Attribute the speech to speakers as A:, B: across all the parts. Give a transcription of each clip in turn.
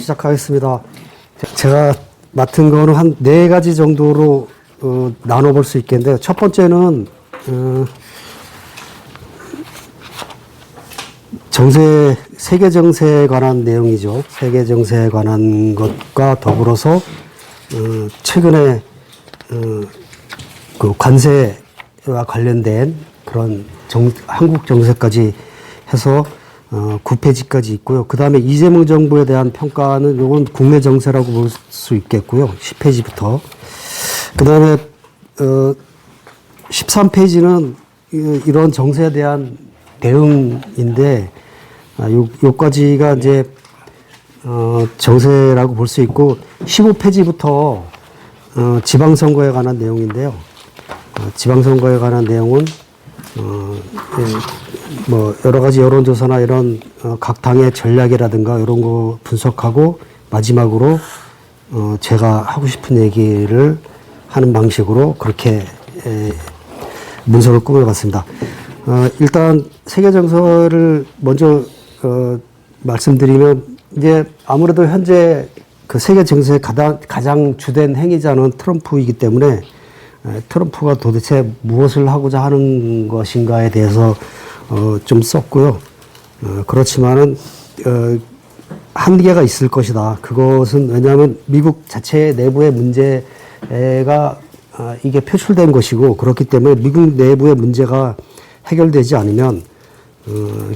A: 시작하겠습니다. 제가 맡은 거는 한 4가지 정도로 나눠볼 수 있겠는데요. 첫 번째는 세계 정세에 관한 내용이죠. 세계 정세에 관한 것과 더불어서 최근에 그 관세와 관련된 그런 한국 정세까지 해서 9페이지까지 있고요. 그 다음에 이재명 정부에 대한 평가는 이건 국내 정세라고 볼 수 있겠고요. 10페이지부터. 그 다음에 13페이지는 이런 정세에 대한 대응인데 요까지가 이제 정세라고 볼 수 있고 15페이지부터 지방선거에 관한 내용인데요. 지방선거에 관한 내용은 뭐 여러 가지 여론조사나 이런 각 당의 전략이라든가 이런 거 분석하고 마지막으로 제가 하고 싶은 얘기를 하는 방식으로 그렇게 문서를 꾸며봤습니다. 일단 세계 정서를 먼저 말씀드리면 이제 아무래도 현재 그 세계 정세의 가장 주된 행위자는 트럼프이기 때문에 트럼프가 도대체 무엇을 하고자 하는 것인가에 대해서 좀 썼고요. 그렇지만은 한계가 있을 것이다. 그것은 왜냐하면 미국 자체 내부의 문제가 이게 표출된 것이고 그렇기 때문에 미국 내부의 문제가 해결되지 않으면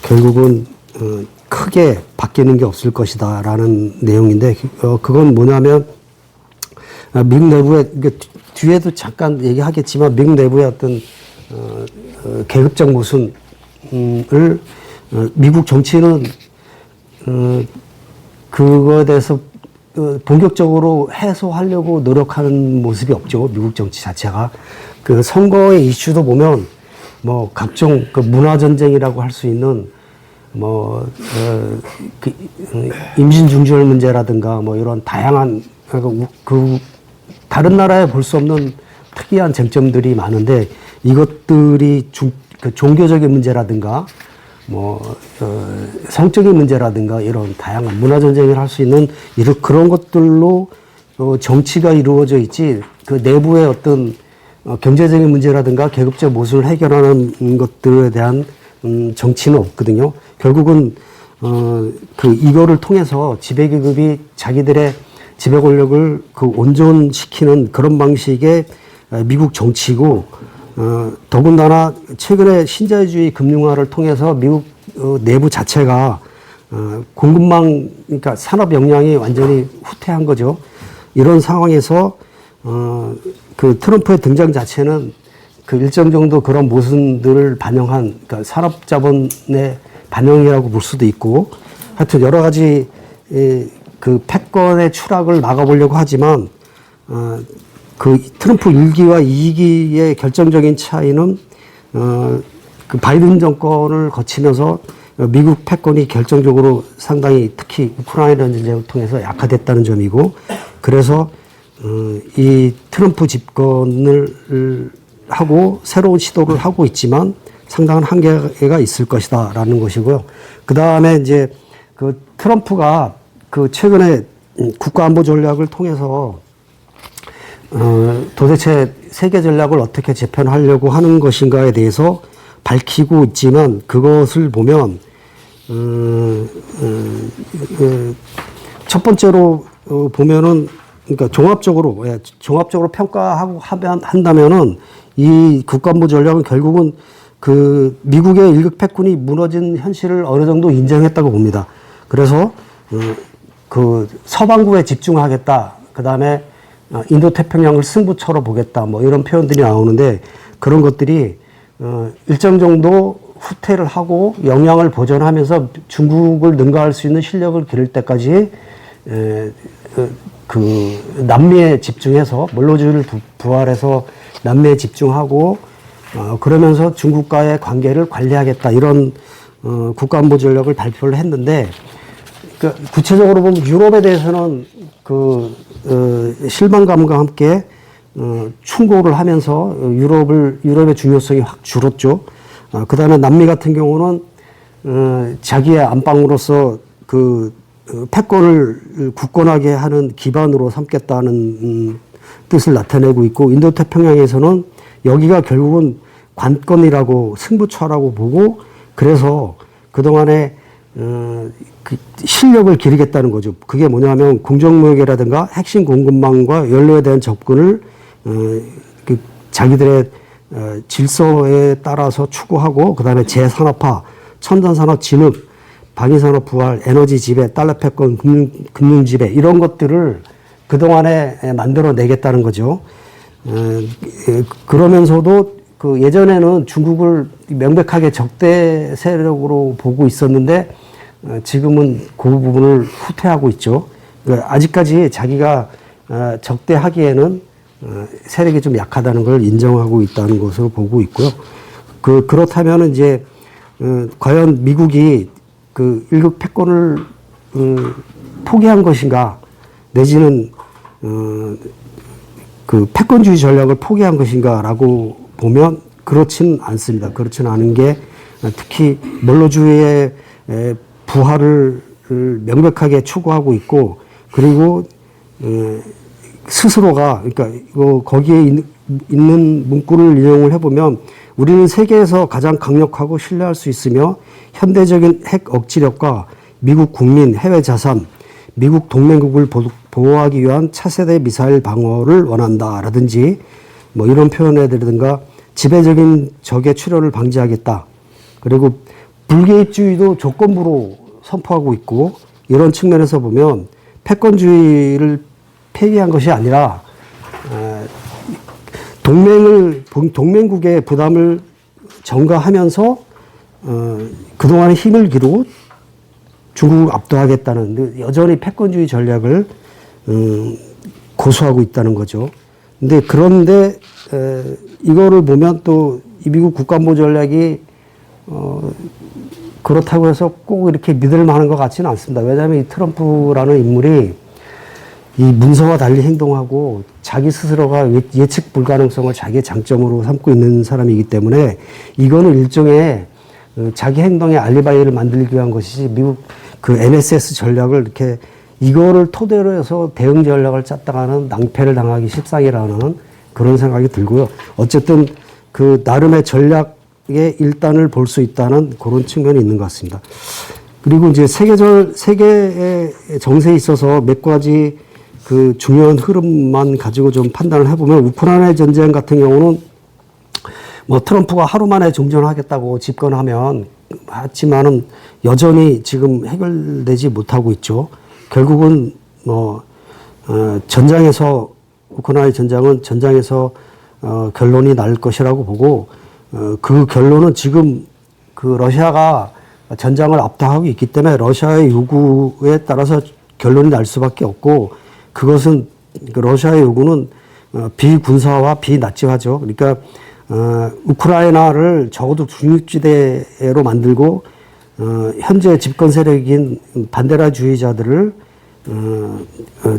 A: 결국은 크게 바뀌는 게 없을 것이다 라는 내용인데 그건 뭐냐면 미국 내부에 뒤에도 잠깐 얘기하겠지만 미국 내부의 어떤 계급적 모순을 미국 정치는 그거에 대해서 본격적으로 해소하려고 노력하는 모습이 없죠. 미국 정치 자체가. 그 선거의 이슈도 보면 뭐 각종 그 문화 전쟁이라고 할 수 있는 뭐 임신 중지율 문제라든가 뭐 이런 다양한 그 다른 나라에 볼 수 없는 특이한 쟁점들이 많은데 이것들이 그 종교적인 문제라든가 뭐 성적인 문제라든가 이런 다양한 문화 전쟁을 할 수 있는 그런 것들로 정치가 이루어져 있지 그 내부의 어떤 경제적인 문제라든가 계급적 모순을 해결하는 것들에 대한 정치는 없거든요. 결국은 이거를 통해서 지배계급이 자기들의 지배 권력을 그 온전시키는 그런 방식의 미국 정치고 더군다나 최근에 신자유주의 금융화를 통해서 미국 내부 자체가 공급망 그러니까 산업 역량이 완전히 후퇴한 거죠. 이런 상황에서 그 트럼프의 등장 자체는 그 일정 정도 그런 모순들을 반영한 그러니까 산업자본의 반영이라고 볼 수도 있고 하여튼 여러 가지 그 패권의 추락을 막아보려고 하지만 그 트럼프 1기와 2기의 결정적인 차이는 그 바이든 정권을 거치면서 미국 패권이 결정적으로 상당히 특히 우크라이나 전쟁을 통해서 약화됐다는 점이고 그래서 이 트럼프 집권을 하고 새로운 시도를 하고 있지만 상당한 한계가 있을 것이다라는 것이고요. 그 다음에 이제 그 트럼프가 그 최근에 국가안보 전략을 통해서 도대체 세계 전략을 어떻게 재편하려고 하는 것인가에 대해서 밝히고 있지만 그것을 보면 첫 번째로 보면은 그러니까 종합적으로 평가하고 한다면은 이 국가안보 전략은 결국은 그 미국의 일극 패권이 무너진 현실을 어느 정도 인정했다고 봅니다. 그래서 그 서방구에 집중하겠다. 그 다음에 인도 태평양을 승부처로 보겠다. 뭐 이런 표현들이 나오는데 그런 것들이 일정 정도 후퇴를 하고 역량을 보존하면서 중국을 능가할 수 있는 실력을 기를 때까지 그 남미에 집중해서 몰로주의를 부활해서 남미에 집중하고 그러면서 중국과의 관계를 관리하겠다 이런 국가안보 전략을 발표를 했는데 그 구체적으로 보면 유럽에 대해서는 그 실망감과 함께 충고를 하면서 유럽의 중요성이 확 줄었죠. 그 다음에 남미 같은 경우는 자기의 안방으로서 그 패권을 굳건하게 하는 기반으로 삼겠다는 뜻을 나타내고 있고, 인도태평양에서는 여기가 결국은 관건이라고 승부처라고 보고, 그래서 그동안에 그 실력을 기르겠다는 거죠. 그게 뭐냐면 공정무역이라든가 핵심 공급망과 연료에 대한 접근을 그 자기들의 질서에 따라서 추구하고, 그다음에 재산업화, 첨단산업 진입, 방위산업 부활, 에너지 지배, 달러 패권, 금융 지배, 이런 것들을 그동안에 만들어내겠다는 거죠. 그러면서도 그 예전에는 중국을 명백하게 적대 세력으로 보고 있었는데, 지금은 그 부분을 후퇴하고 있죠. 아직까지 자기가 적대하기에는 세력이 좀 약하다는 걸 인정하고 있다는 것으로 보고 있고요. 그렇다면 이제 과연 미국이 그 일국 패권을 포기한 것인가, 내지는 그 패권주의 전략을 포기한 것인가라고 보면 그렇지는 않습니다. 그렇지는 않은 게, 특히 몰로주의의 부활을 명백하게 추구하고 있고, 그리고 스스로가, 그러니까 거기에 있는 문구를 인용을 해보면, 우리는 세계에서 가장 강력하고 신뢰할 수 있으며 현대적인 핵 억지력과 미국 국민, 해외 자산, 미국 동맹국을 보호하기 위한 차세대 미사일 방어를 원한다라든지, 뭐 이런 표현이라든가, 지배적인 적의 출현을 방지하겠다. 그리고 불개입주의도 조건부로 선포하고 있고, 이런 측면에서 보면 패권주의를 폐기한 것이 아니라 동맹국의 부담을 전가하면서 그동안의 힘을 기르고 중국을 압도하겠다는, 여전히 패권주의 전략을 고수하고 있다는 거죠. 그런데 이거를 보면 또 이 미국 국가안보 전략이 그렇다고 해서 꼭 이렇게 믿을 만한 것 같지는 않습니다. 왜냐하면 이 트럼프라는 인물이 이 문서와 달리 행동하고 자기 스스로가 예측 불가능성을 자기의 장점으로 삼고 있는 사람이기 때문에, 이거는 일종의 자기 행동의 알리바이를 만들기 위한 것이지, 미국 그 NSS 전략을 이렇게 이거를 토대로 해서 대응 전략을 짰다가는 낭패를 당하기 십상이라는 그런 생각이 들고요. 어쨌든 그 나름의 전략의 일단을 볼 수 있다는 그런 측면이 있는 것 같습니다. 그리고 이제 세계의 정세에 있어서 몇 가지 그 중요한 흐름만 가지고 좀 판단을 해보면, 우크라이나 전쟁 같은 경우는 뭐 트럼프가 하루 만에 종전하겠다고 집권하면 하지만은 여전히 지금 해결되지 못하고 있죠. 결국은 뭐 전장에서, 우크라이나 전장은 전장에서 결론이 날 것이라고 보고, 그 결론은 지금 그 러시아가 전장을 압도하고 있기 때문에 러시아의 요구에 따라서 결론이 날 수밖에 없고, 그것은 러시아의 요구는 비군사화, 비나치화죠. 그러니까 우크라이나를 적어도 중립지대로 만들고 현재 집권 세력인 반데라주의자들을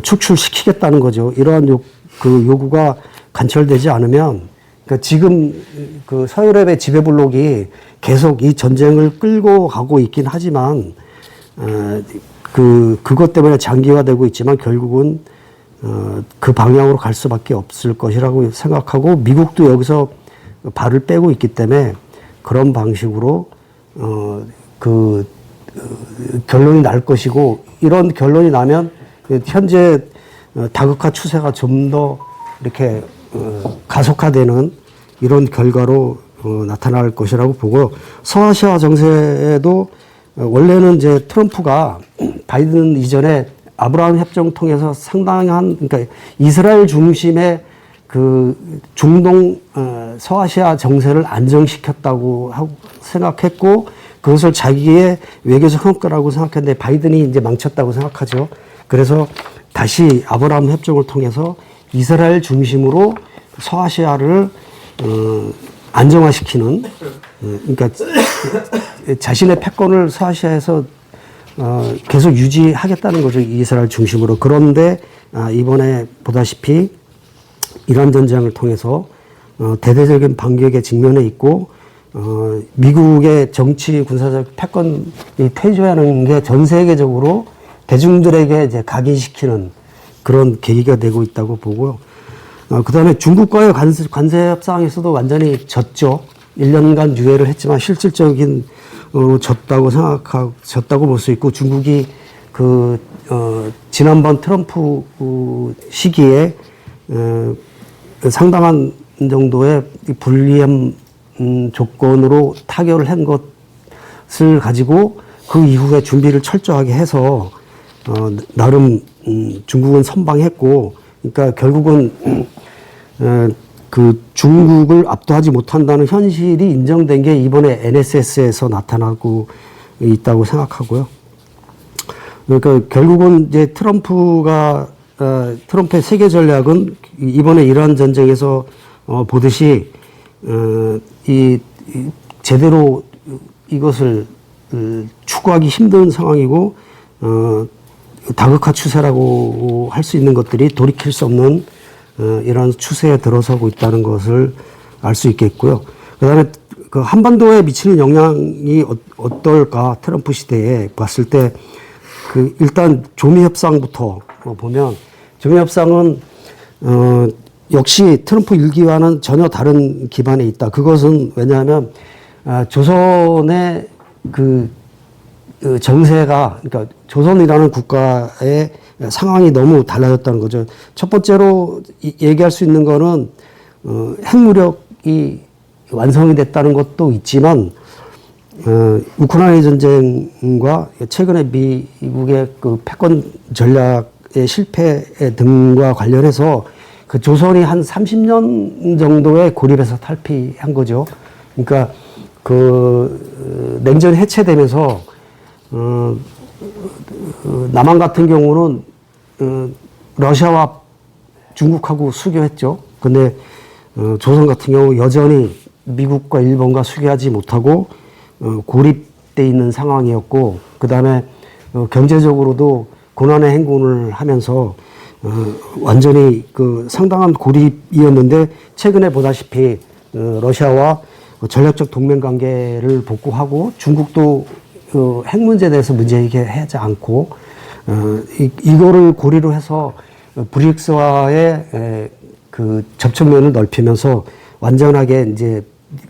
A: 축출시키겠다는 거죠. 이러한 요구가 관철되지 않으면, 그러니까 지금 그 서유럽의 지배블록이 계속 이 전쟁을 끌고 가고 있긴 하지만, 그것 때문에 장기화되고 있지만 결국은 그 방향으로 갈 수밖에 없을 것이라고 생각하고, 미국도 여기서 발을 빼고 있기 때문에 그런 방식으로 결론이 날 것이고, 이런 결론이 나면 현재 다극화 추세가 좀 더 이렇게 가속화되는 이런 결과로 나타날 것이라고 보고, 서아시아 정세에도 원래는 이제 트럼프가 바이든 이전에 아브라함 협정 통해서 상당한, 그러니까 이스라엘 중심의 그 중동 서아시아 정세를 안정시켰다고 생각했고, 그것을 자기의 외교적 성과라고 생각했는데 바이든이 이제 망쳤다고 생각하죠. 그래서 다시 아브라함 협정을 통해서 이스라엘 중심으로 서아시아를 안정화시키는, 그러니까 자신의 패권을 서아시아에서 계속 유지하겠다는 거죠. 이스라엘 중심으로. 그런데 이번에 보다시피 이란 전쟁을 통해서 대대적인 반격에 직면해 있고, 미국의 정치 군사적 패권이 퇴조하는 게 전 세계적으로 대중들에게 이제 각인시키는 그런 계기가 되고 있다고 보고요. 그다음에 중국과의 관세 협상에서도 완전히 졌죠. 1년간 유예를 했지만 실질적인 졌다고 볼 수 있고, 중국이 지난번 트럼프 시기에 상당한 정도의 불리한 조건으로 타결을 한 것을 가지고 그 이후에 준비를 철저하게 해서 나름 중국은 선방했고, 그러니까 결국은 그 중국을 압도하지 못한다는 현실이 인정된 게 이번에 NSS에서 나타나고 있다고 생각하고요. 그러니까 결국은 이제 트럼프의 세계 전략은 이번에 이러한 전쟁에서 보듯이 제대로 이것을 추구하기 힘든 상황이고, 다극화 추세라고 할 수 있는 것들이 돌이킬 수 없는 이런 추세에 들어서고 있다는 것을 알 수 있겠고요. 그다음에 그 한반도에 미치는 영향이 어떨까, 트럼프 시대에 봤을 때 일단 조미 협상부터 보면, 조미 협상은 역시 트럼프 일기와는 전혀 다른 기반에 있다. 그것은 왜냐하면 조선의 정세가, 그러니까 조선이라는 국가의 상황이 너무 달라졌다는 거죠. 첫 번째로 얘기할 수 있는 거는 핵무력이 완성이 됐다는 것도 있지만, 우크라이나 전쟁과 최근에 미국의 그 패권 전략의 실패 등과 관련해서 그 조선이 한 30년 정도의 고립에서 탈피한 거죠. 그러니까 냉전이 해체되면서 남한 같은 경우는 러시아와 중국하고 수교했죠. 근데 조선 같은 경우 여전히 미국과 일본과 수교하지 못하고 고립돼 있는 상황이었고, 그다음에 경제적으로도 고난의 행군을 하면서 완전히 상당한 고립이었는데, 최근에 보다시피 러시아와 전략적 동맹 관계를 복구하고, 중국도 핵 문제에 대해서 문제 제기하지 않고, 이거를 고리로 해서 브릭스와의 접촉면을 넓히면서 완전하게 이제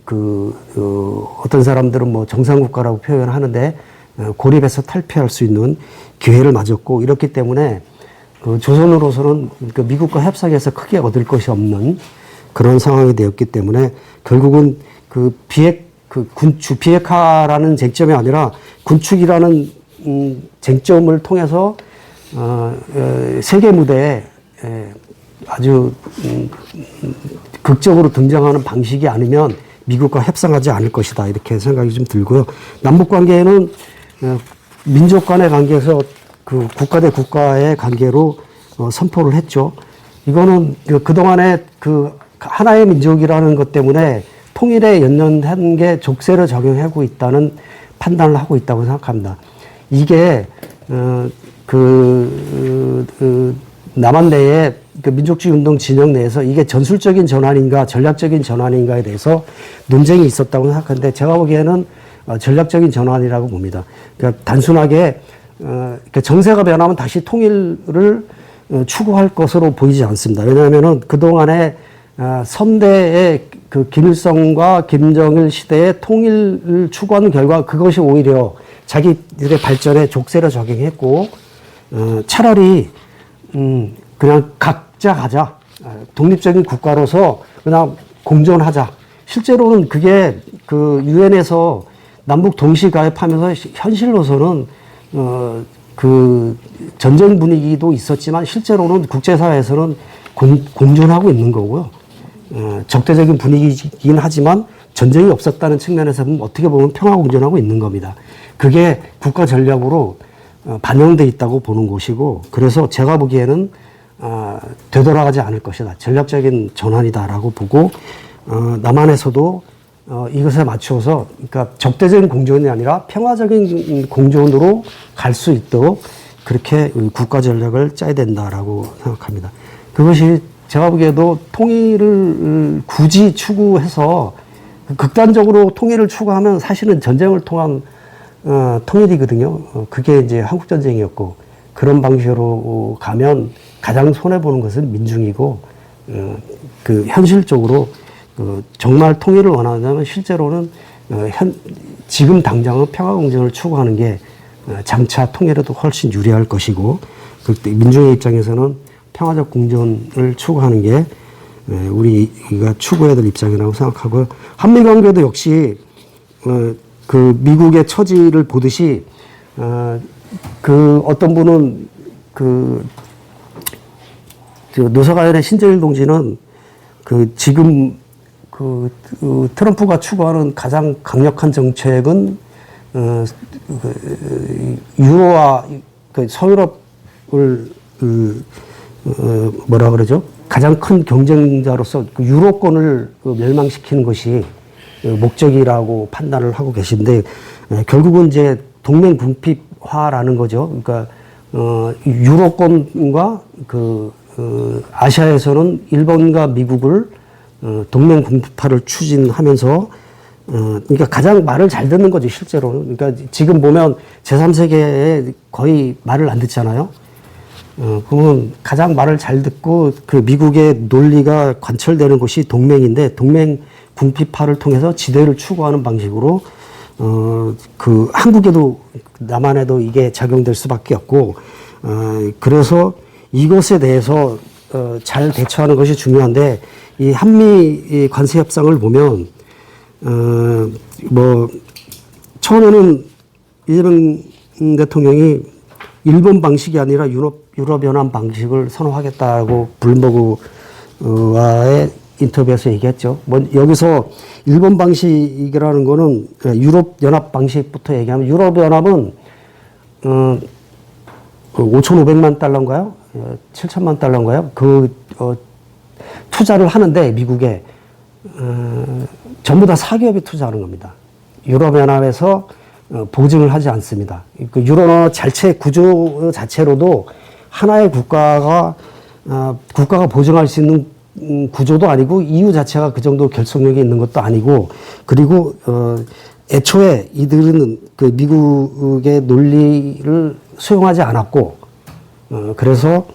A: 어떤 사람들은 뭐 정상국가라고 표현하는데 고립해서 탈피할 수 있는 기회를 맞았고, 이렇기 때문에 조선으로서는 미국과 협상에서 크게 얻을 것이 없는 그런 상황이 되었기 때문에, 결국은 비핵화라는 쟁점이 아니라 군축이라는 쟁점을 통해서 세계 무대에 아주 극적으로 등장하는 방식이 아니면 미국과 협상하지 않을 것이다, 이렇게 생각이 좀 들고요. 남북 관계는 민족 간의 관계에서 국가 대 국가의 관계로 선포를 했죠. 이거는 그동안에 하나의 민족이라는 것 때문에 통일에 연연한 게 족쇄를 적용하고 있다는 판단을 하고 있다고 생각합니다. 이게 남한 내에 민족주의 운동 진영 내에서 이게 전술적인 전환인가 전략적인 전환인가에 대해서 논쟁이 있었다고 생각하는데, 제가 보기에는 전략적인 전환이라고 봅니다. 그러니까 단순하게 정세가 변하면 다시 통일을 추구할 것으로 보이지 않습니다. 왜냐하면은 그동안에 선대의 김일성과 김정일 시대의 통일을 추구하는 결과 그것이 오히려 자기들의 발전에 족쇄를 적용했고, 차라리 그냥 각자 가자, 독립적인 국가로서 그냥 공존하자. 실제로는 그게 유엔에서 남북 동시 가입하면서 현실로서는 전쟁 분위기도 있었지만 실제로는 국제사회에서는 공존하고 있는 거고요. 적대적인 분위기이긴 하지만 전쟁이 없었다는 측면에서는 어떻게 보면 평화 공존하고 있는 겁니다. 그게 국가 전략으로 반영돼 있다고 보는 것이고, 그래서 제가 보기에는 되돌아가지 않을 것이다, 전략적인 전환이다라고 보고, 남한에서도 이것에 맞추어서, 그러니까 적대적인 공존이 아니라 평화적인 공존으로 갈 수 있도록 그렇게 국가 전략을 짜야 된다라고 생각합니다. 그것이 제가 보기에도 통일을 굳이 추구해서 극단적으로 통일을 추구하면 사실은 전쟁을 통한 통일이거든요. 그게 이제 한국전쟁이었고, 그런 방식으로 가면 가장 손해보는 것은 민중이고, 그 현실적으로 정말 통일을 원한다면 실제로는 지금 당장은 평화공존을 추구하는 게 장차 통일에도 훨씬 유리할 것이고, 그때 민중의 입장에서는 평화적 공존을 추구하는 게 우리가 추구해야 될 입장이라고 생각하고요. 한미 관계도 역시 그 미국의 처지를 보듯이 그 어떤 분은 그 노사가연의 신재일 동지는 그 지금 그 트럼프가 추구하는 가장 강력한 정책은 유로와 그 서유럽을 뭐라 그러죠? 가장 큰 경쟁자로서 그 유로권을 멸망시키는 것이 목적이라고 판단을 하고 계신데, 결국은 이제 동맹 궁핍화라는 거죠. 그러니까 유로권과 아시아에서는 일본과 미국을 동맹 궁핍화를 추진하면서 그러니까 가장 말을 잘 듣는 거죠, 실제로는. 그러니까 지금 보면 제3세계에 거의 말을 안 듣잖아요. 그러면 가장 말을 잘 듣고 그 미국의 논리가 관철되는 것이 동맹인데, 동맹 궁핍화를 통해서 지대를 추구하는 방식으로 그 한국에도 남한에도 이게 작용될 수밖에 없고, 그래서 이것에 대해서 잘 대처하는 것이 중요한데, 이 한미 관세 협상을 보면 뭐 처음에는 이재명 대통령이 일본 방식이 아니라 유럽연합 방식을 선호하겠다고 블룸버그와의 인터뷰에서 얘기했죠. 뭐 여기서 일본 방식이라는 거는 유럽연합 방식부터 얘기하면, 유럽연합은 5,500만 달러인가요? 7천만 달러인가요? 투자를 하는데 미국에 전부 다 사기업이 투자하는 겁니다. 유럽연합에서 보증을 하지 않습니다. 그 유럽연합 자체 구조 자체로도 하나의 국가가 보증할 수 있는 구조도 아니고, EU 자체가 그 정도 결속력이 있는 것도 아니고, 그리고 애초에 이들은 그 미국의 논리를 수용하지 않았고, 그래서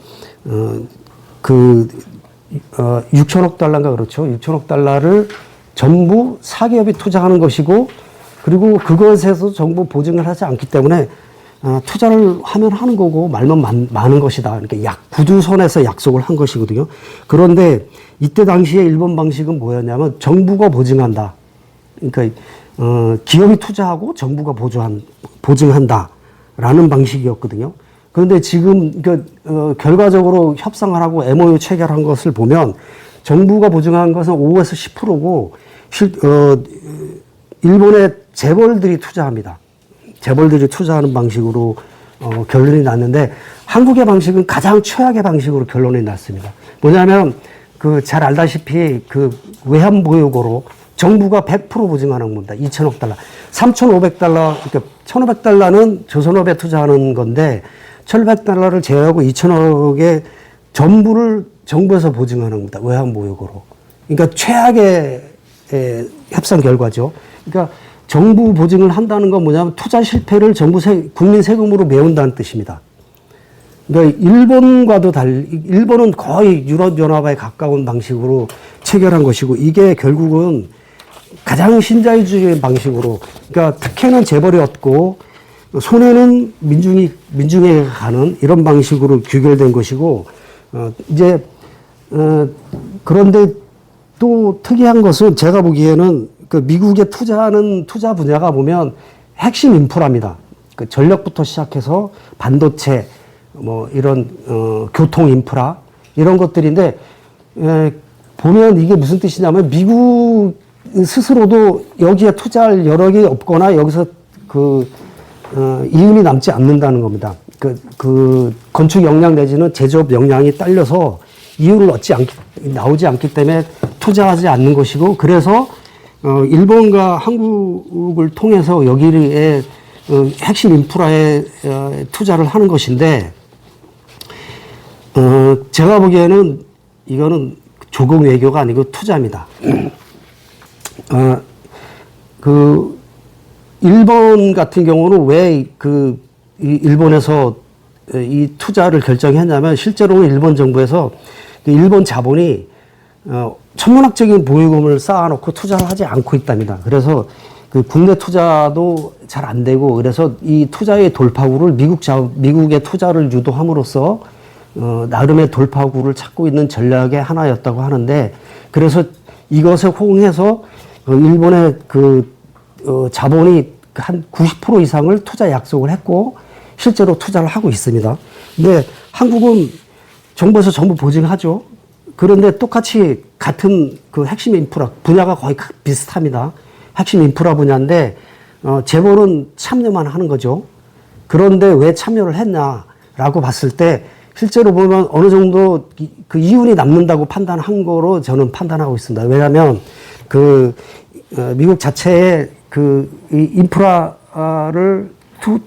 A: 6천억 달러인가 그렇죠. 6천억 달러를 전부 사기업이 투자하는 것이고, 그리고 그것에서 정부 보증을 하지 않기 때문에 투자를 하면 하는 거고 말만 많은 것이다. 그러니까 구두선에서 약속을 한 것이거든요. 그런데 이때 당시에 일본 방식은 뭐였냐면 정부가 보증한다. 그러니까 기업이 투자하고 정부가 보증한다라는 방식이었거든요. 그런데 지금 결과적으로 협상을 하고 MOU 체결한 것을 보면 정부가 보증한 것은 5에서 10%고 일본의 재벌들이 투자합니다. 재벌들이 투자하는 방식으로 결론이 났는데, 한국의 방식은 가장 최악의 방식으로 결론이 났습니다. 뭐냐면 잘 알다시피 외환보유고로 정부가 100% 보증하는 겁니다. 2천억 달러. 3,500달러, 그러니까 1,500달러는 조선업에 투자하는 건데 1,500달러를 제외하고 2천억의 전부를 정부에서 보증하는 겁니다. 외환보유고로. 그러니까 최악의 협상 결과죠. 그러니까 정부 보증을 한다는 건 뭐냐면 투자 실패를 국민 세금으로 메운다는 뜻입니다. 그러니까 일본과도 일본은 거의 유럽연합에 가까운 방식으로 체결한 것이고, 이게 결국은 가장 신자유주의 방식으로, 그러니까 특혜는 재벌이 얻고 손해는 민중에게 가는 이런 방식으로 규결된 것이고, 그런데 또 특이한 것은 제가 보기에는 미국에 투자하는 투자 분야가 보면 핵심 인프라입니다. 전력부터 시작해서 반도체, 뭐 이런 교통 인프라 이런 것들인데, 보면 이게 무슨 뜻이냐면 미국 스스로도 여기에 투자할 여력이 없거나 여기서 이윤이 남지 않는다는 겁니다. 건축 역량 내지는 제조업 역량이 딸려서 이윤을 나오지 않기 때문에 투자하지 않는 것이고, 그래서 일본과 한국을 통해서 여기에 핵심 인프라에 투자를 하는 것인데, 제가 보기에는 이거는 조공 외교가 아니고 투자입니다. 일본 같은 경우는 왜 일본에서 이 투자를 결정했냐면 실제로는 일본 정부에서 일본 자본이 천문학적인 보유금을 쌓아놓고 투자를 하지 않고 있답니다. 그래서 그 국내 투자도 잘 안 되고 그래서 이 투자의 돌파구를 미국의 투자를 유도함으로써 나름의 돌파구를 찾고 있는 전략의 하나였다고 하는데 그래서 이것에 호응해서 일본의 자본이 한 90% 이상을 투자 약속을 했고 실제로 투자를 하고 있습니다. 근데 한국은 정부에서 전부 보증하죠. 그런데 똑같이 같은 그 핵심 인프라 분야가 거의 비슷합니다. 핵심 인프라 분야인데 재벌은 참여만 하는 거죠. 그런데 왜 참여를 했냐라고 봤을 때 실제로 보면 어느 정도 그 이윤이 남는다고 판단한 거로 저는 판단하고 있습니다. 왜냐하면 미국 자체의 이 인프라를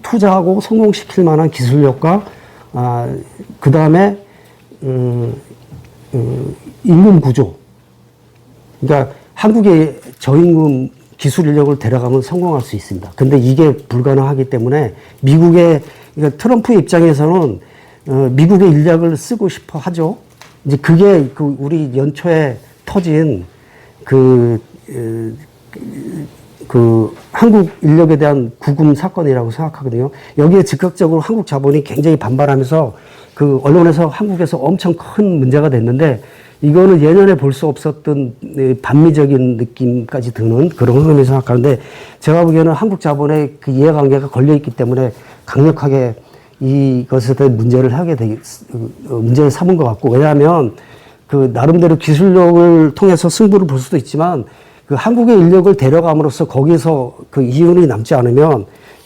A: 투자하고 성공시킬 만한 기술력과 그 다음에 임금 구조. 그러니까 한국의 저임금 기술 인력을 데려가면 성공할 수 있습니다. 근데 이게 불가능하기 때문에 그러니까 트럼프의 입장에서는 미국의 인력을 쓰고 싶어 하죠. 이제 그게 우리 연초에 터진 한국 인력에 대한 구금 사건이라고 생각하거든요. 여기에 즉각적으로 한국 자본이 굉장히 반발하면서 언론에서 한국에서 엄청 큰 문제가 됐는데 이거는 예년에 볼 수 없었던 반미적인 느낌까지 드는 그런 흐름이 생각하는데 제가 보기에는 한국 자본의 그 이해관계가 걸려있기 때문에 강력하게 이것에 대한 문제를 문제를 삼은 것 같고 왜냐하면 나름대로 기술력을 통해서 승부를 볼 수도 있지만 한국의 인력을 데려감으로써 거기서 이윤이 남지 않으면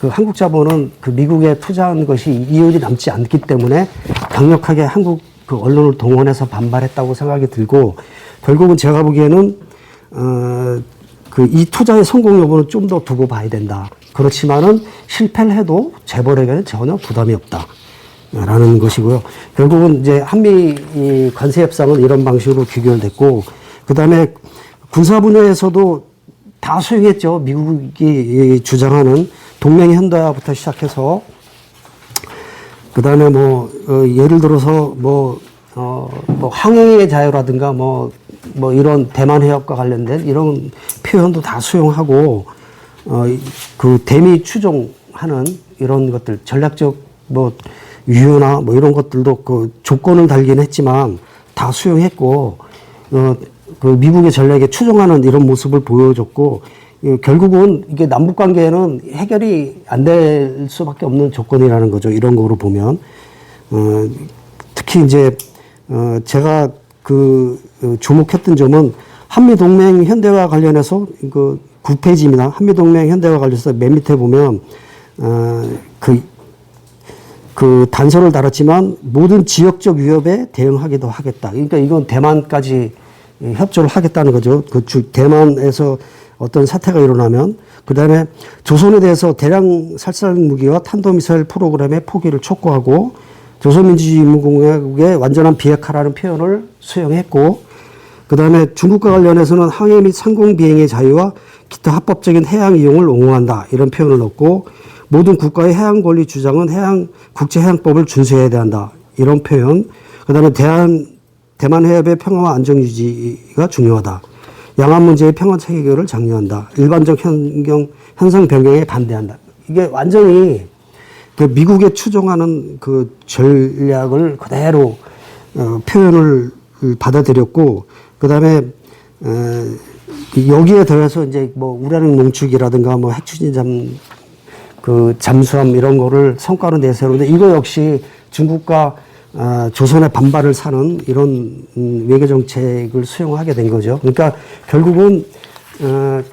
A: 한국 자본은 미국에 투자한 것이 이윤이 남지 않기 때문에 강력하게 한국 언론을 동원해서 반발했다고 생각이 들고 결국은 제가 보기에는 이 투자의 성공 여부는 좀 더 두고 봐야 된다. 그렇지만은 실패를 해도 재벌에게는 전혀 부담이 없다. 라는 것이고요. 결국은 이제 한미 관세 협상은 이런 방식으로 귀결됐고 그 다음에 군사 분야에서도 다 수용했죠. 미국이 주장하는 동맹 현대화부터 시작해서 그 다음에 예를 들어서 항해의 자유라든가 이런 대만 해협과 관련된 이런 표현도 다 수용하고 대미 추종하는 이런 것들 전략적 유효나 이런 것들도 조건을 달긴 했지만 다 수용했고 미국의 전략에 추종하는 이런 모습을 보여줬고 결국은 이게 남북 관계에는 해결이 안 될 수밖에 없는 조건이라는 거죠. 이런 거로 보면 특히 이제 제가 주목했던 점은 한미 동맹 현대화 관련해서 9페이지입니다. 한미 동맹 현대화 관련해서 맨 밑에 보면 단서를 달았지만 모든 지역적 위협에 대응하기도 하겠다. 그러니까 이건 대만까지 협조를 하겠다는 거죠. 대만에서 어떤 사태가 일어나면 그 다음에 조선에 대해서 대량 살상 무기와 탄도미사일 프로그램의 포기를 촉구하고 조선민주주의인민공화국의 완전한 비핵화라는 표현을 수용했고 그 다음에 중국과 관련해서는 항해 및 상공 비행의 자유와 기타 합법적인 해양 이용을 옹호한다 이런 표현을 넣고 모든 국가의 해양 권리 주장은 국제해양법을 준수해야 한다 이런 표현 그 다음에 대만 해협의 평화와 안정 유지가 중요하다. 양안 문제의 평화적 해결을 장려한다. 일반적 현상 변경에 반대한다. 이게 완전히 미국에 추종하는 전략을 그대로 표현을 받아들였고, 그 다음에 여기에 더해서 이제 우라늄 농축이라든가 핵 추진 잠수함 이런 거를 성과로 내세우는데 이거 역시 중국과 조선의 반발을 사는 이런 외교 정책을 수용하게 된 거죠. 그러니까 결국은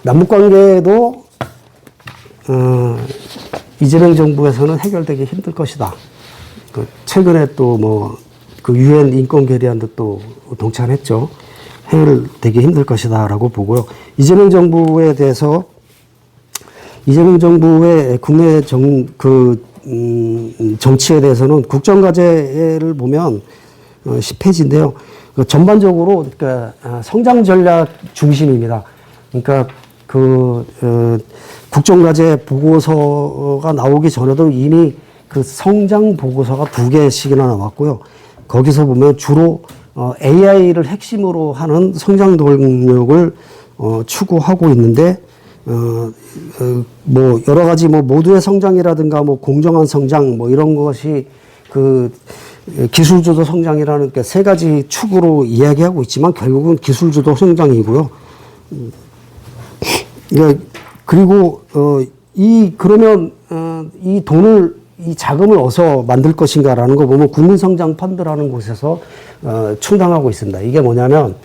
A: 남북 관계도 이재명 정부에서는 해결되기 힘들 것이다. 최근에 또 유엔 인권 결의안도 또 동참했죠. 해결되기 힘들 것이다라고 보고요. 이재명 정부에 대해서 이재명 정부의 국내 정치에 대해서는 국정과제를 보면 10페이지인데요. 전반적으로 성장 전략 중심입니다. 그러니까 국정과제 보고서가 나오기 전에도 이미 그 성장 보고서가 2개씩이나 나왔고요. 거기서 보면 주로 AI를 핵심으로 하는 성장 동력을 추구하고 있는데 뭐 여러 가지 뭐 모두의 성장이라든가 뭐 공정한 성장 뭐 이런 것이 그 기술주도 성장이라는 게 3가지 축으로 이야기하고 있지만 결국은 기술주도 성장이고요. 그리고 그러면 이 돈을 이 자금을 어디서 만들 것인가라는 거 보면 국민성장펀드라는 곳에서 충당하고 있습니다. 이게 뭐냐면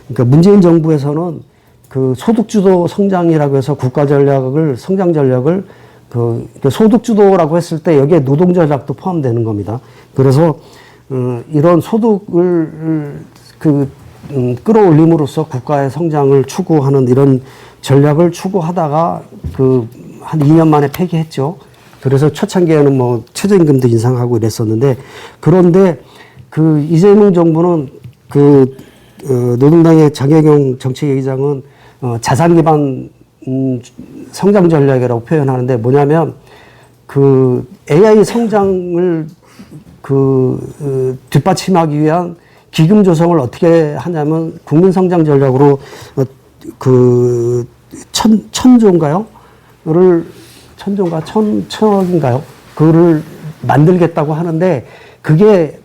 A: 그러니까 문재인 정부에서는 그 소득주도 성장이라고 해서 국가 전략을 성장 전략을 그 소득주도라고 했을 때 여기에 노동 전략도 포함되는 겁니다. 그래서 이런 소득을 끌어올림으로써 국가의 성장을 추구하는 이런 전략을 추구하다가 한 2년 만에 폐기했죠. 그래서 초창기에는 뭐 최저임금도 인상하고 이랬었는데 그런데 이재명 정부는 노동당의 장혜경 정책위의장은 자산 기반 성장 전략이라고 표현하는데 뭐냐면 AI 성장을 뒷받침하기 위한 기금 조성을 어떻게 하냐면 국민 성장 전략으로 천조인가요? 천억인가요? 그거를 만들겠다고 하는데 그게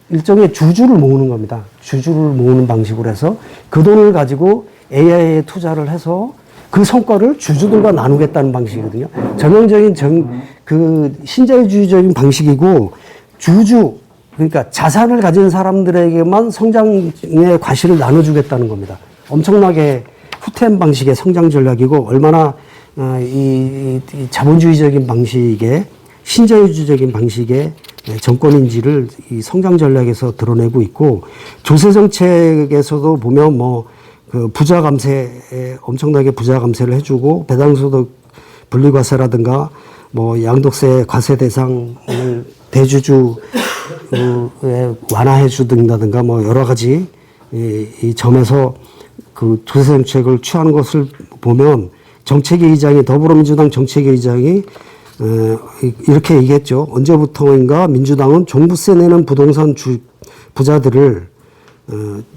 A: 일종의 주주를 모으는 겁니다. 주주를 모으는 방식으로 해서 그 돈을 가지고 AI에 투자를 해서 그 성과를 주주들과 나누겠다는 방식이거든요. 전형적인 신자유주의적인 방식이고 그러니까 자산을 가진 사람들에게만 성장의 과실을 나눠주겠다는 겁니다. 엄청나게 후퇴한 방식의 성장 전략이고 얼마나 이 자본주의적인 방식의 신자유주의적인 방식의 정권인지를 이 성장 전략에서 드러내고 있고 조세 정책에서도 보면 부자 감세에 엄청나게 부자 감세를 해주고 배당소득 분리과세라든가 양도세 과세 대상을 대주주에 완화해 주든다든가 여러 가지 이 점에서 그 조세 정책을 취하는 것을 보면 정책위의장이 더불어민주당 정책위의장이 이렇게 얘기했죠. 언제부터인가 민주당은 종부세 내는 부동산 부자들을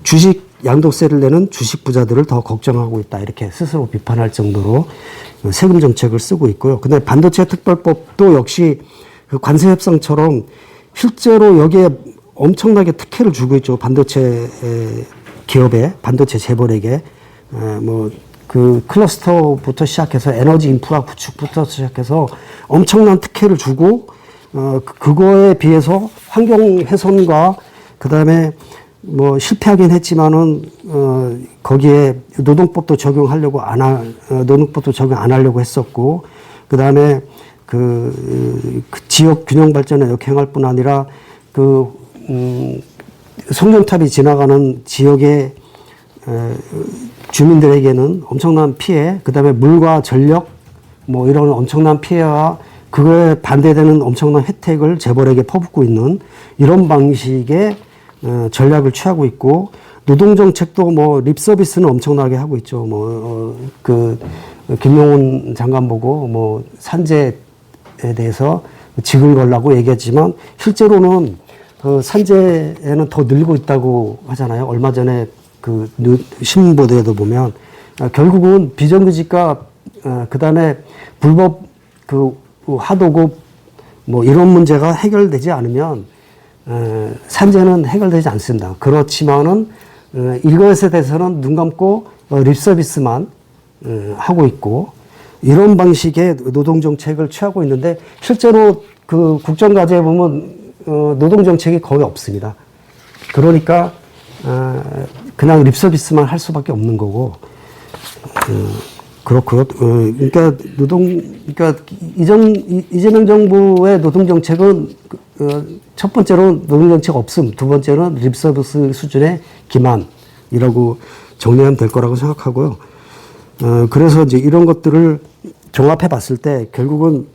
A: 주식 양도세를 내는 주식 부자들을 더 걱정하고 있다. 이렇게 스스로 비판할 정도로 세금 정책을 쓰고 있고요. 근데 반도체 특별법도 역시 그 관세 협상처럼 실제로 여기에 엄청나게 특혜를 주고 있죠. 반도체 기업에, 반도체 재벌에게 클러스터부터 시작해서 에너지 인프라 구축부터 시작해서 엄청난 특혜를 주고 그거에 비해서 환경 훼손과 그다음에 실패하긴 했지만은 거기에 노동법도 적용하려고 노동법도 적용 안 하려고 했었고 그다음에 그 지역 균형 발전에 역행할 뿐 아니라 송전탑이 지나가는 지역의 주민들에게는 엄청난 피해, 그 다음에 물과 전력, 이런 엄청난 피해와 그거에 반대되는 엄청난 혜택을 재벌에게 퍼붓고 있는 이런 방식의 전략을 취하고 있고, 노동정책도 립서비스는 엄청나게 하고 있죠. 김용훈 장관 보고 산재에 대해서 직을 걸라고 얘기했지만, 실제로는 산재에는 더 늘고 있다고 하잖아요. 얼마 전에 신문 보도에도 보면 결국은 비정규직과 그다음에 불법 하도급 이런 문제가 해결되지 않으면 산재는 해결되지 않습니다. 그렇지만은 이것에 대해서는 눈 감고 립서비스만 하고 있고 이런 방식의 노동정책을 취하고 있는데 실제로 국정과제에 보면 노동정책이 거의 없습니다. 그러니까 그냥 립서비스만 할 수밖에 없는 거고, 그렇고요. 그러니까 이재명 정부의 노동정책은 첫 번째로 노동정책 없음, 두 번째는 립서비스 수준의 기만이라고 정리하면 될 거라고 생각하고요. 그래서 이제 이런 것들을 종합해 봤을 때 결국은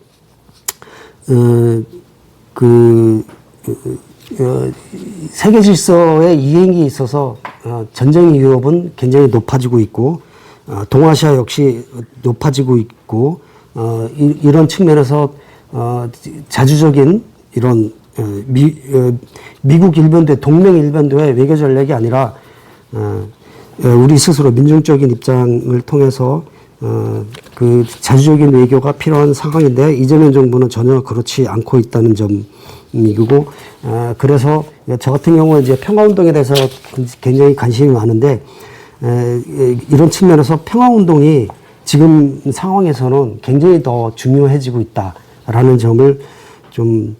A: 세계 질서의 이행에 있어서 전쟁 위협은 굉장히 높아지고 있고, 동아시아 역시 높아지고 있고, 이런 측면에서 자주적인 이런 미국 일변도의 동맹 일변도의 외교 전략이 아니라 우리 스스로 민중적인 입장을 통해서 그 자주적인 외교가 필요한 상황인데 이재명 정부는 전혀 그렇지 않고 있다는 점이고 그래서 저 같은 경우는 이제 평화운동에 대해서 굉장히 관심이 많은데 이런 측면에서 평화운동이 지금 상황에서는 굉장히 더 중요해지고 있다라는 점을 좀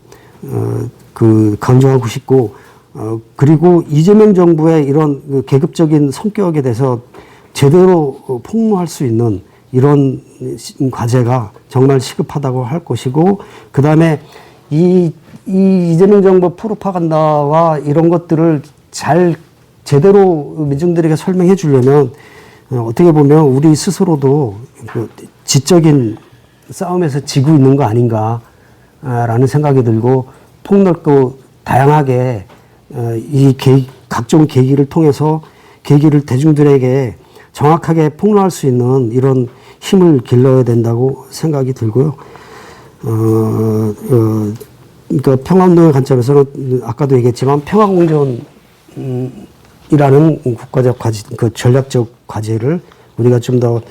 A: 강조하고 싶고 그리고 이재명 정부의 이런 그 계급적인 성격에 대해서 제대로 폭로할 수 있는 이런 과제가 정말 시급하다고 할 것이고 그 다음에 이 이재명 정부 프로파간다와 이런 것들을 잘 제대로 민중들에게 설명해 주려면 어떻게 보면 우리 스스로도 그 지적인 싸움에서 지고 있는 거 아닌가라는 생각이 들고 폭넓고 다양하게 각종 계기를 통해서 계기를 대중들에게 정확하게 폭로할 수 있는 이런 힘을 길러야 된다고 생각이 들고요. 그러니까 평화운동의 관점에서는 아까도 얘기했지만 평화공존이라는 국가적 과제, 그 전략적 과제를 우리가 좀 더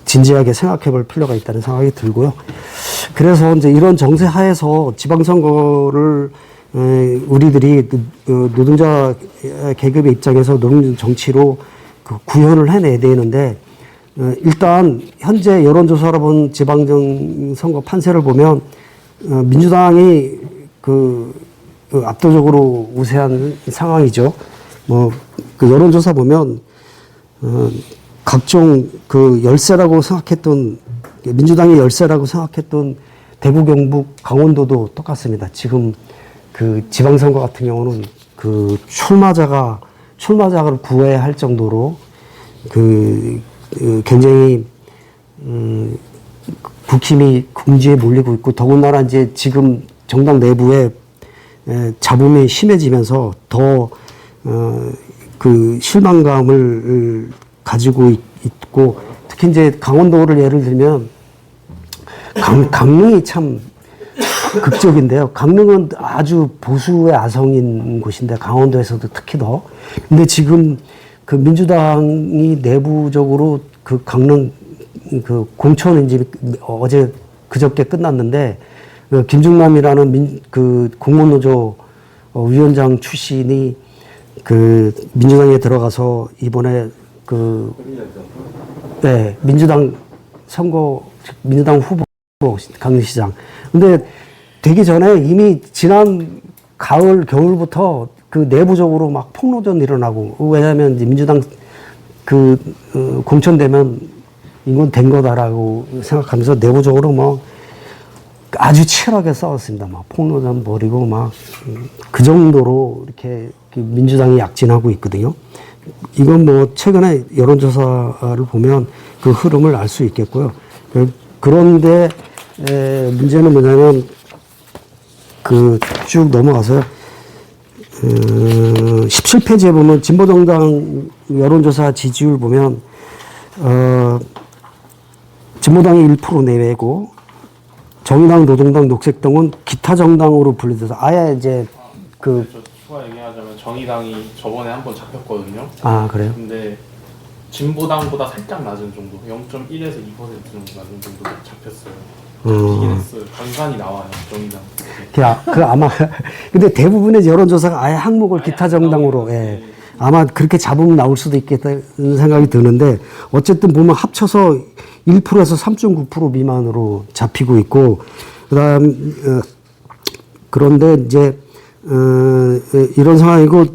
A: 진지하게 생각해 볼 필요가 있다는 생각이 들고요. 그래서 이제 이런 정세 하에서 지방선거를 우리들이 노동자 계급의 입장에서 노동 정치로 구현을 해내야 되는데 일단 현재 여론조사로 본 지방선거 판세를 보면 민주당이 압도적으로 우세한 상황이죠. 그 여론조사 보면 각종 열세라고 생각했던 민주당의 열세라고 생각했던 대구, 경북, 강원도도 똑같습니다. 지금 지방선거 같은 경우는 출마자를 구애할 정도로 굉장히 국힘이 궁지에 몰리고 있고 더군다나 이제 지금 정당 내부에 잡음이 심해지면서 더 실망감을 가지고 있고 특히 이제 강원도를 예를 들면 강릉이 참 극적인데요. 강릉은 아주 보수의 아성인 곳인데 강원도에서도 특히 더. 근데 지금 민주당이 내부적으로 강릉 공천 이제 어제 그저께 끝났는데 김중남이라는 공무노조 위원장 출신이 민주당에 들어가서 이번에 민주당 후보 강릉시장. 근데 되기 전에 이미 지난 겨울부터 내부적으로 막 폭로전 일어나고 왜냐하면 이제 민주당 공천되면 이건 된 거다라고 생각하면서 내부적으로 아주 치열하게 싸웠습니다. 폭로전 벌이고 그 정도로 이렇게 민주당이 약진하고 있거든요. 이건 최근에 여론조사를 보면 그 흐름을 알 수 있겠고요. 그런데 문제는 뭐냐면 쭉 넘어가서요. 17페이지에 보면 진보정당 여론조사 지지율 보면 진보당이 1% 내외고 정의당, 노동당, 녹색당은 기타 정당으로 분리돼서 아예 이제
B: 추가 얘기하자면 정의당이 저번에 한번 잡혔거든요.
A: 아 그래요?
B: 근데 진보당보다 살짝 낮은 정도, 0.1에서 2% 정도 낮은 정도 잡혔어요. 잡히긴 했어요. 간간히 나와요, 정의당.
A: 아마 근데 대부분의 여론조사가 아예 항목을 기타 정당으로 아마 그렇게 잡으면 나올 수도 있겠다는 생각이 드는데 어쨌든 보면 합쳐서 1%에서 3.9% 미만으로 잡히고 있고 그런데 이제 이런 상황이고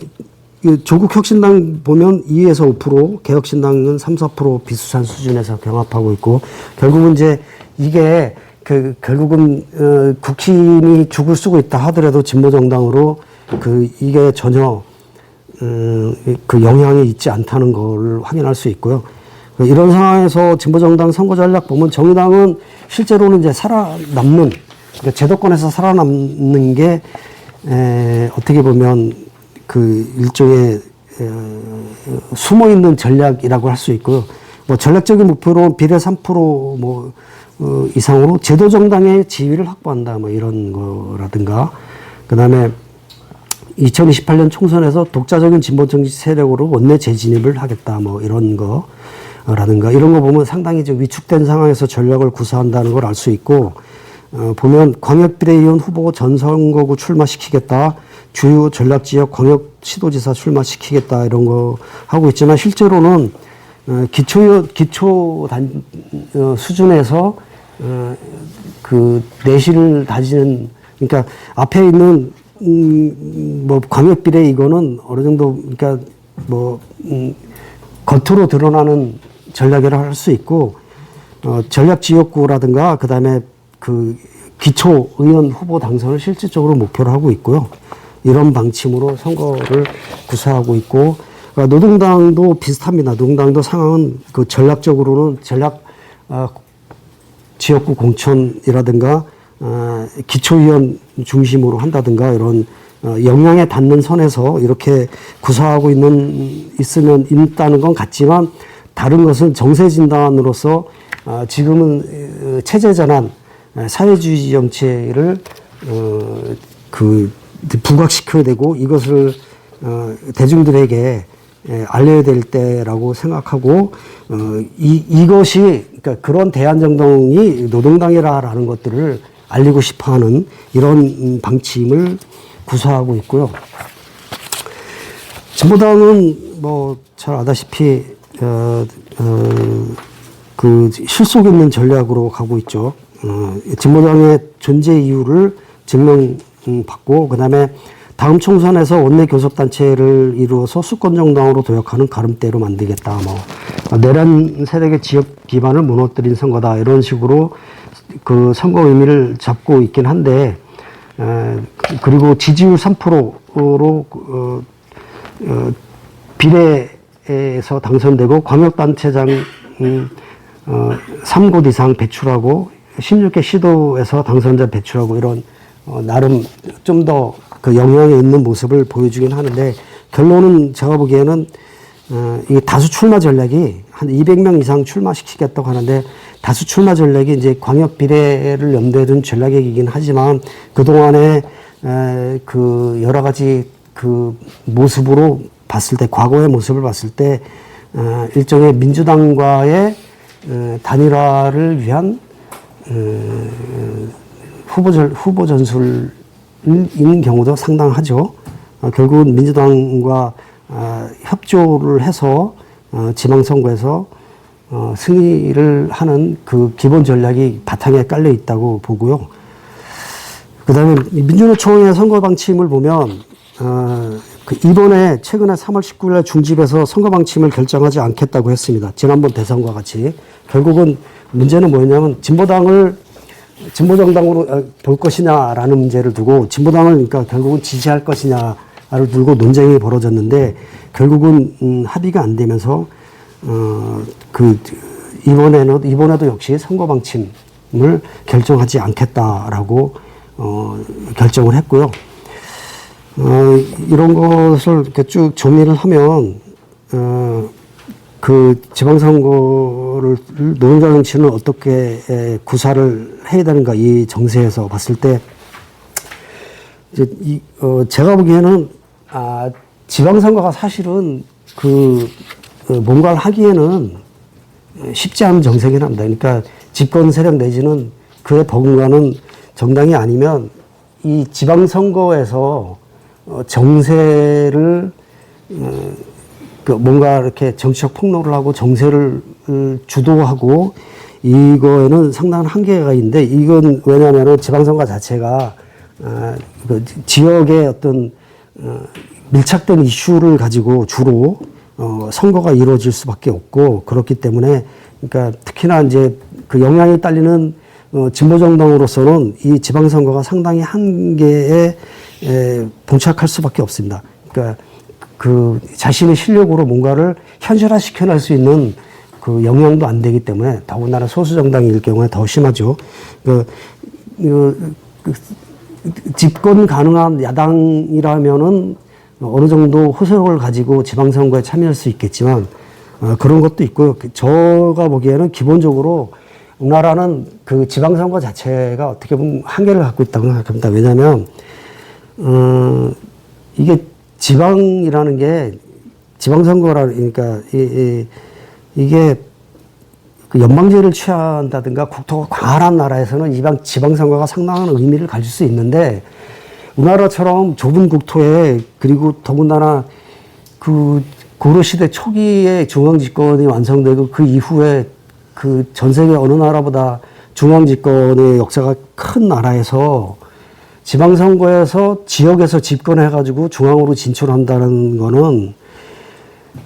A: 조국혁신당 보면 2에서 5%, 개혁신당은 3, 4% 비슷한 수준에서 경합하고 있고 결국은 이제 이게 결국은 국힘이 죽을 쓰고 있다 하더라도 진보정당으로 이게 전혀 영향이 있지 않다는 걸 확인할 수 있고요. 이런 상황에서 진보정당 선거 전략 보면 정의당은 실제로는 이제 살아남는 그러니까 제도권에서 살아남는 게 어떻게 보면 일종의 숨어 있는 전략이라고 할 수 있고요. 전략적인 목표로 비례 3% 이상으로 제도 정당의 지위를 확보한다 뭐 이런 거라든가 그다음에 2028년 총선에서 독자적인 진보 정치 세력으로 원내 재진입을 하겠다 뭐 이런 거라든가 이런 거 보면 상당히 좀 위축된 상황에서 전략을 구사한다는 걸 알 수 있고 보면 광역비례의원 후보 전 선거구 출마시키겠다 주요 전략지역 광역시도지사 출마시키겠다 이런 거 하고 있지만 실제로는 기초 수준에서 그 내실을 다지는 그러니까 앞에 있는 뭐 광역비례 이거는 어느 정도 그러니까 뭐 겉으로 드러나는 전략이라 할 수 있고 전략 지역구라든가 그다음에 그 기초 의원 후보 당선을 실질적으로 목표로 하고 있고요. 이런 방침으로 선거를 구사하고 있고 노동당도 비슷합니다. 노동당도 상황은 그 전략적으로는 전략 지역구 공천이라든가 기초의원 중심으로 한다든가 이런 영향에 닿는 선에서 이렇게 구사하고 있으면 있다는 건 같지만 다른 것은 정세 진단으로서 지금은 체제 전환, 사회주의 정체를 그 부각시켜야 되고 이것을 대중들에게 알려야 될 때라고 생각하고 이것이 그러니까 그런 대한정당이 노동당이라는 것들을 알리고 싶어하는 이런 방침을 구사하고 있고요. 진보당은 뭐 잘 아다시피 그 실속 있는 전략으로 가고 있죠. 진보당의 존재 이유를 증명받고 그다음에 다음 총선에서 원내 교섭단체를 이루어서 수권정당으로 도약하는 가름대로 만들겠다. 뭐 내란 세력의 지역 기반을 무너뜨린 선거다. 이런 식으로 그 선거 의미를 잡고 있긴 한데 그리고 지지율 3%로 비례에서 당선되고 광역단체장 3곳 이상 배출하고 16개 시도에서 당선자 배출하고 이런 나름 좀 더 그 영향이 있는 모습을 보여주긴 하는데 결론은 제가 보기에는 이 다수 출마 전략이 한 200명 이상 출마시키겠다고 하는데 다수 출마 전략이 이제 광역 비례를 염두에 둔 전략이긴 하지만 그동안에 그 여러 가지 그 모습으로 봤을 때 과거의 모습을 봤을 때 일종의 민주당과의 단일화를 위한 후보 전술인 경우도 상당하죠. 결국은 민주당과 협조를 해서 지방선거에서 승리를 하는 그 기본 전략이 바탕에 깔려 있다고 보고요. 그 다음에 민주노총의 선거 방침을 보면 그 이번에 최근에 3월 19일에 중집에서 선거 방침을 결정하지 않겠다고 했습니다. 지난번 대선과 같이. 결국은 문제는 뭐였냐면 진보정당으로 볼 것이냐라는 문제를 두고 진보당을 그러니까 결국은 지지할 것이냐를 두고 논쟁이 벌어졌는데 결국은 합의가 안 되면서 그 이번에도 역시 선거 방침을 결정하지 않겠다라고 결정을 했고요. 이런 것을 이렇게 쭉 정리를 하면 그 지방선거를 노동자 정치는 어떻게 구사를 해야 되는가 이 정세에서 봤을 때 이제 제가 보기에는 지방선거가 사실은 뭔가를 하기에는 쉽지 않은 정세긴 합니다. 그러니까 집권 세력 내지는 그에 버금가는 정당이 아니면 이 지방선거에서 정세를 뭔가 이렇게 정치적 폭로를 하고 정세를 주도하고 이거에는 상당한 한계가 있는데 이건 왜냐하면 지방선거 자체가 지역의 어떤 밀착된 이슈를 가지고 주로 선거가 이루어질 수밖에 없고 그렇기 때문에 그러니까 특히나 이제 그 영향이 딸리는 진보정당으로서는 이 지방선거가 상당히 한계에 봉착할 수밖에 없습니다. 그러니까 그 자신의 실력으로 뭔가를 현실화시켜낼 수 있는 그 영향도 안 되기 때문에 더군다나 소수정당일 경우에 더 심하죠. 집권 가능한 야당이라면은 어느 정도 호소력을 가지고 지방선거에 참여할 수 있겠지만 그런 것도 있고요. 제가 보기에는 기본적으로 우리나라는 그 지방선거 자체가 어떻게 보면 한계를 갖고 있다고 생각합니다. 왜냐하면 이게 지방이라는 게 지방선거라니까 이게 그 연방제를 취한다든가 국토가 광활한 나라에서는 지방선거가 상당한 의미를 가질 수 있는데 우리나라처럼 좁은 국토에 그리고 더군다나 그 고려시대 초기에 중앙집권이 완성되고 그 이후에 그 전 세계 어느 나라보다 중앙집권의 역사가 큰 나라에서 지방선거에서 지역에서 집권해가지고 중앙으로 진출한다는 거는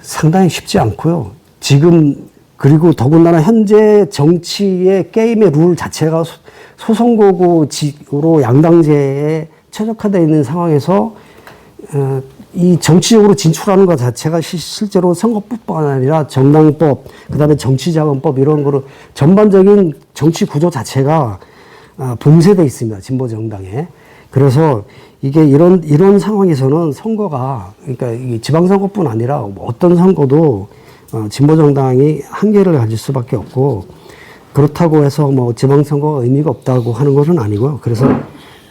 A: 상당히 쉽지 않고요. 지금 그리고 더군다나 현재 정치의 게임의 룰 자체가 소선거구로 양당제에 최적화되어 있는 상황에서 이 정치적으로 진출하는 것 자체가 실제로 선거법뿐만 아니라 정당법, 그다음에 정치자금법 이런 거로 전반적인 정치 구조 자체가 봉쇄되어 있습니다. 진보 정당에. 그래서 이게 이런 상황에서는 선거가 그러니까 이 지방선거뿐 아니라 어떤 선거도 진보 정당이 한계를 가질 수밖에 없고 그렇다고 해서 뭐 지방선거가 의미가 없다고 하는 것은 아니고요. 그래서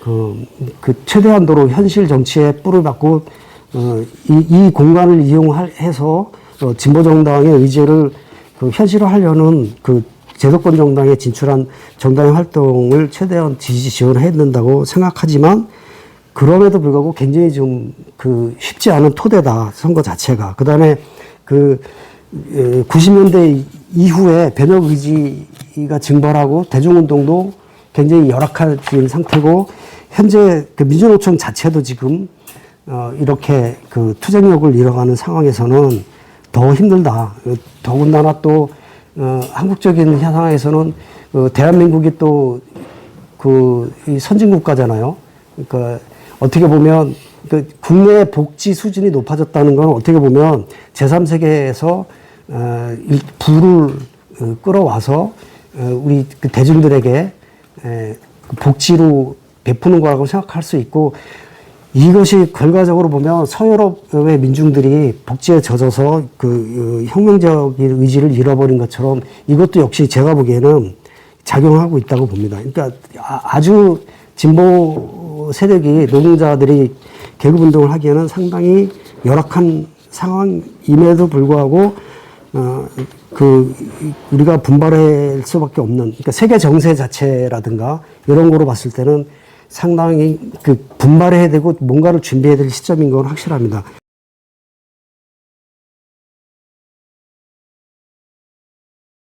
A: 그 최대한도로 현실 정치에 뿔을 받고 이 공간을 이용해서 진보 정당의 의지를 그 현실화하려는 그 제도권 정당에 진출한 정당의 활동을 최대한 지원해야 된다고 생각하지만 그럼에도 불구하고 굉장히 좀 그 쉽지 않은 토대다 선거 자체가. 그다음에 그 90년대 이후에 변혁 의지가 증발하고 대중운동도 굉장히 열악해진 상태고 현재 그 민주노총 자체도 지금 이렇게 그 투쟁력을 잃어가는 상황에서는 더 힘들다. 더군다나 또 한국적인 상황에서는 대한민국이 또 그 선진국가잖아요. 그러니까 어떻게 보면 그 국내 복지 수준이 높아졌다는 건 어떻게 보면 제3세계에서 부를 끌어와서 우리 그 대중들에게 복지로 베푸는 거라고 생각할 수 있고 이것이 결과적으로 보면 서유럽의 민중들이 복지에 젖어서 그 혁명적인 의지를 잃어버린 것처럼 이것도 역시 제가 보기에는 작용하고 있다고 봅니다. 그러니까 아주 진보 세력이 노동자들이 계급운동을 하기에는 상당히 열악한 상황임에도 불구하고 그 우리가 분발할 수밖에 없는 그러니까 세계 정세 자체라든가 이런 거로 봤을 때는 상당히 그 분발해야 되고 뭔가를 준비해야 될 시점인 건 확실합니다.